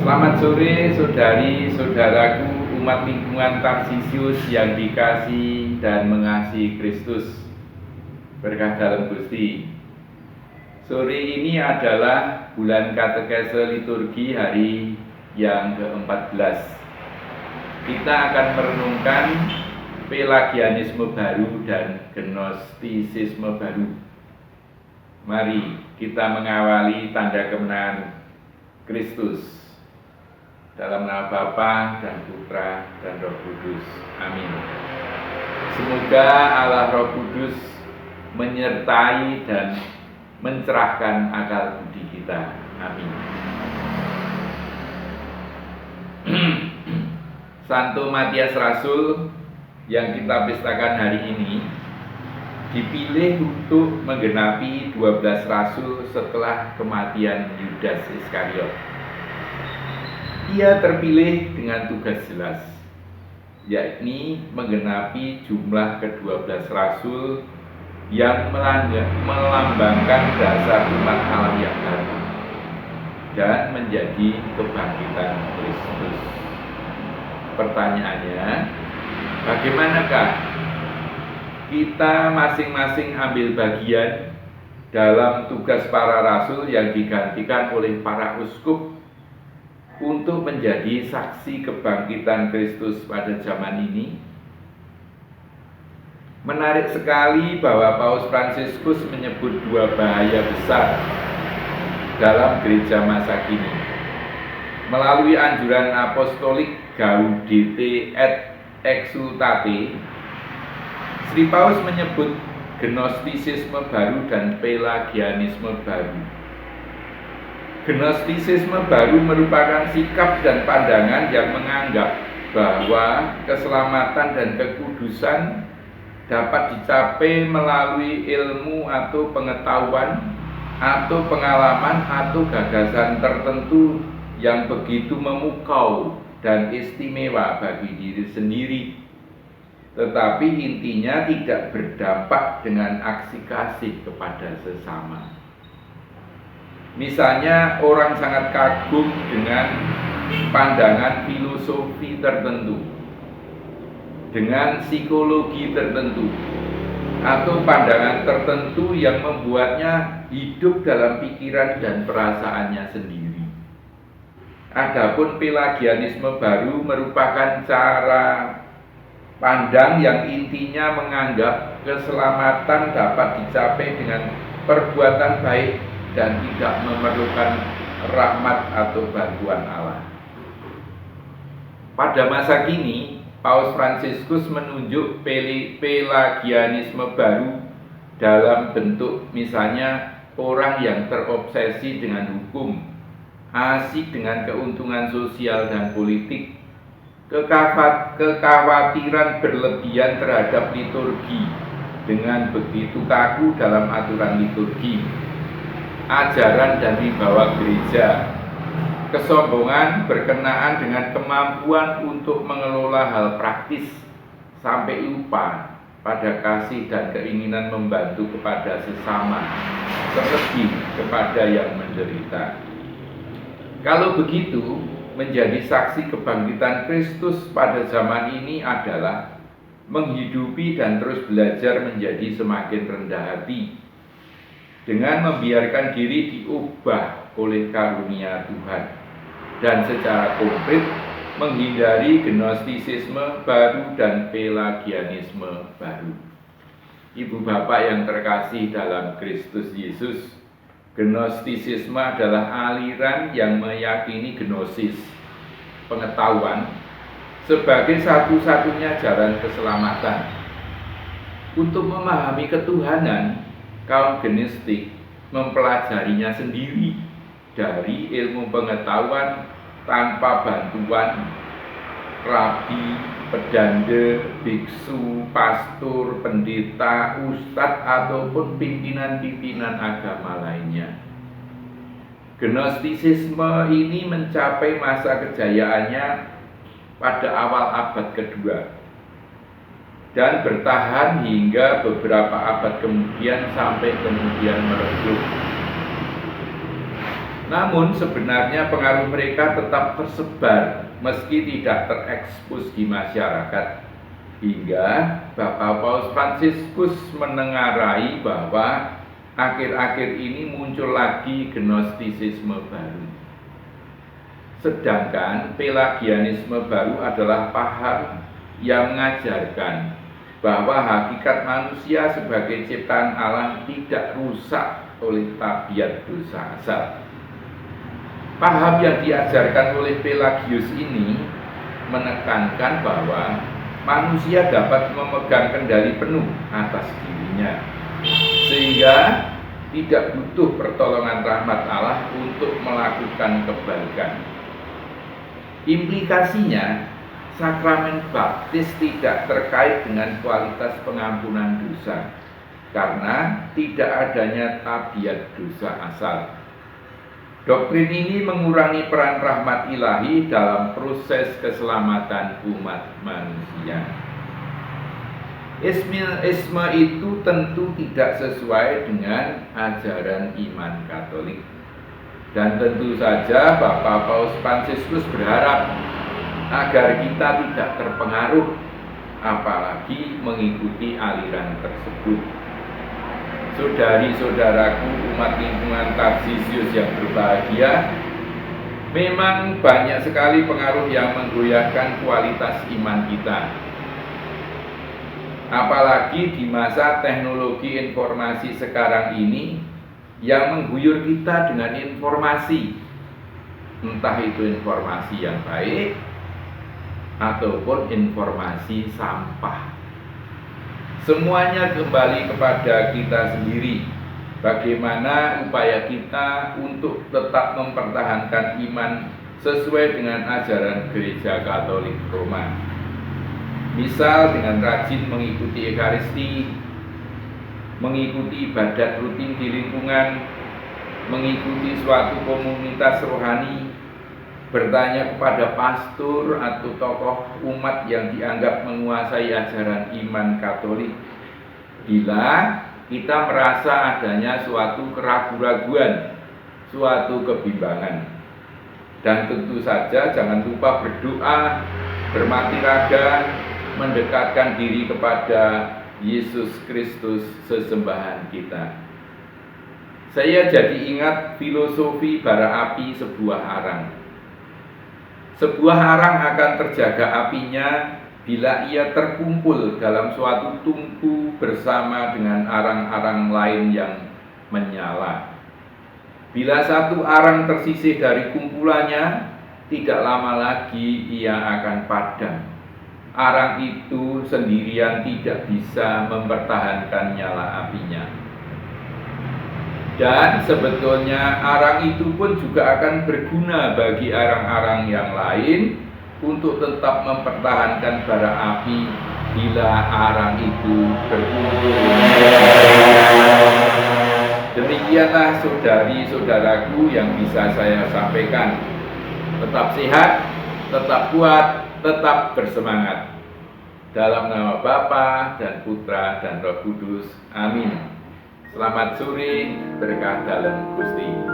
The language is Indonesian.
Selamat sore saudari-saudaraku umat lingkungan Tarsisius yang dikasihi dan mengasihi Kristus. Berkah dalam Gusti. Sore ini adalah bulan katekese liturgi hari yang ke-14. Kita akan merenungkan Pelagianisme baru dan Gnostisisme baru. Mari kita mengawali tanda kemenangan Kristus. Dalam nama Bapa dan Putra dan Roh Kudus. Amin. Semoga Allah Roh Kudus menyertai dan mencerahkan akal budi kita. Amin. Santo Matias Rasul yang kita pestakan hari ini dipilih untuk menggenapi 12 rasul setelah kematian Yudas Iskariot. Ia terpilih dengan tugas jelas, yakni menggenapi jumlah ke-12 rasul yang melambangkan dasar umat Allah yang baru dan menjadi kebangkitan Kristus. Pertanyaannya, bagaimanakah kita masing-masing ambil bagian dalam tugas para rasul yang digantikan oleh para uskup untuk menjadi saksi kebangkitan Kristus pada zaman ini? Menarik sekali bahwa Paus Fransiskus menyebut dua bahaya besar dalam gereja masa kini. Melalui anjuran apostolik Gaudete et Exsultate, Sri Paus menyebut Gnostisisme baru dan Pelagianisme baru. Gnostisisme baru merupakan sikap dan pandangan yang menganggap bahwa keselamatan dan kekudusan dapat dicapai melalui ilmu atau pengetahuan atau pengalaman atau gagasan tertentu yang begitu memukau dan istimewa bagi diri sendiri, tetapi intinya tidak berdampak dengan aksi kasih kepada sesama. Misalnya orang sangat kagum dengan pandangan filosofi tertentu, dengan psikologi tertentu, atau pandangan tertentu yang membuatnya hidup dalam pikiran dan perasaannya sendiri. Adapun Pelagianisme baru merupakan cara pandang yang intinya menganggap keselamatan dapat dicapai dengan perbuatan baik dan tidak memerlukan rahmat atau bantuan Allah. Pada masa kini, Paus Fransiskus menunjuk Pelagianisme baru dalam bentuk misalnya orang yang terobsesi dengan hukum, asik dengan keuntungan sosial dan politik, kekhawatiran berlebihan terhadap liturgi dengan begitu kaku dalam aturan liturgi, ajaran dan wibawa gereja, kesombongan berkenaan dengan kemampuan untuk mengelola hal praktis, sampai lupa pada kasih dan keinginan membantu kepada sesama, terlebih kepada yang menderita. Kalau begitu, menjadi saksi kebangkitan Kristus pada zaman ini adalah menghidupi dan terus belajar menjadi semakin rendah hati, dengan membiarkan diri diubah oleh karunia Tuhan, dan secara konkret menghindari Gnostisisme baru dan Pelagianisme baru. Ibu bapak yang terkasih dalam Kristus Yesus, Gnostisisme adalah aliran yang meyakini gnosis, pengetahuan, sebagai satu-satunya jalan keselamatan. Untuk memahami ketuhanan, kaum Gnostik mempelajarinya sendiri dari ilmu pengetahuan tanpa bantuan rabi, pedande, biksu, pastor, pendeta, ustadz ataupun pimpinan-pimpinan agama lainnya. Gnostisisme ini mencapai masa kejayaannya pada awal abad kedua dan bertahan hingga beberapa abad kemudian sampai kemudian meredup. Namun sebenarnya pengaruh mereka tetap tersebar meski tidak terekspos di masyarakat. Hingga Bapak Paus Fransiskus menengarai bahwa akhir-akhir ini muncul lagi gnostisisme baru. Sedangkan pelagianisme baru adalah paham yang mengajarkan bahwa hakikat manusia sebagai ciptaan Allah tidak rusak oleh tabiat dosa asal. Paham yang diajarkan oleh Pelagius ini menekankan bahwa manusia dapat memegang kendali penuh atas dirinya, sehingga tidak butuh pertolongan rahmat Allah untuk melakukan kebaikan. Implikasinya, sakramen baptis tidak terkait dengan kualitas pengampunan dosa, karena tidak adanya tabiat dosa asal. Doktrin ini mengurangi peran rahmat ilahi dalam proses keselamatan umat manusia. Isme itu tentu tidak sesuai dengan ajaran iman Katolik. Dan tentu saja Bapak Paus Fransiskus berharap agar kita tidak terpengaruh, apalagi mengikuti aliran tersebut. Saudari-saudaraku umat lingkungan Tarsius yang berbahagia, memang banyak sekali pengaruh yang menggoyahkan kualitas iman kita. Apalagi di masa teknologi informasi sekarang ini yang mengguyur kita dengan informasi, entah itu informasi yang baik ataupun informasi sampah. Semuanya kembali kepada kita sendiri. Bagaimana upaya kita untuk tetap mempertahankan iman sesuai dengan ajaran Gereja Katolik Roma. Misal dengan rajin mengikuti Ekaristi, mengikuti ibadat rutin di lingkungan, mengikuti suatu komunitas rohani, bertanya kepada pastor atau tokoh umat yang dianggap menguasai ajaran iman Katolik bila kita merasa adanya suatu keraguan-raguan, suatu kebimbangan. Dan tentu saja jangan lupa berdoa, bermati raga, mendekatkan diri kepada Yesus Kristus sesembahan kita. Saya jadi ingat filosofi bara api sebuah arang. Sebuah arang akan terjaga apinya bila ia terkumpul dalam suatu tungku bersama dengan arang-arang lain yang menyala. Bila satu arang tersisih dari kumpulannya, tidak lama lagi ia akan padam. Arang itu sendirian tidak bisa mempertahankan nyala apinya. Dan sebetulnya arang itu pun juga akan berguna bagi arang-arang yang lain untuk tetap mempertahankan bara api bila arang itu berkumpul. Demikianlah saudari-saudaraku yang bisa saya sampaikan. Tetap sehat, tetap kuat, tetap bersemangat. Dalam nama Bapa dan Putra dan Roh Kudus. Amin. Selamat sore, berkah dalam Gusti.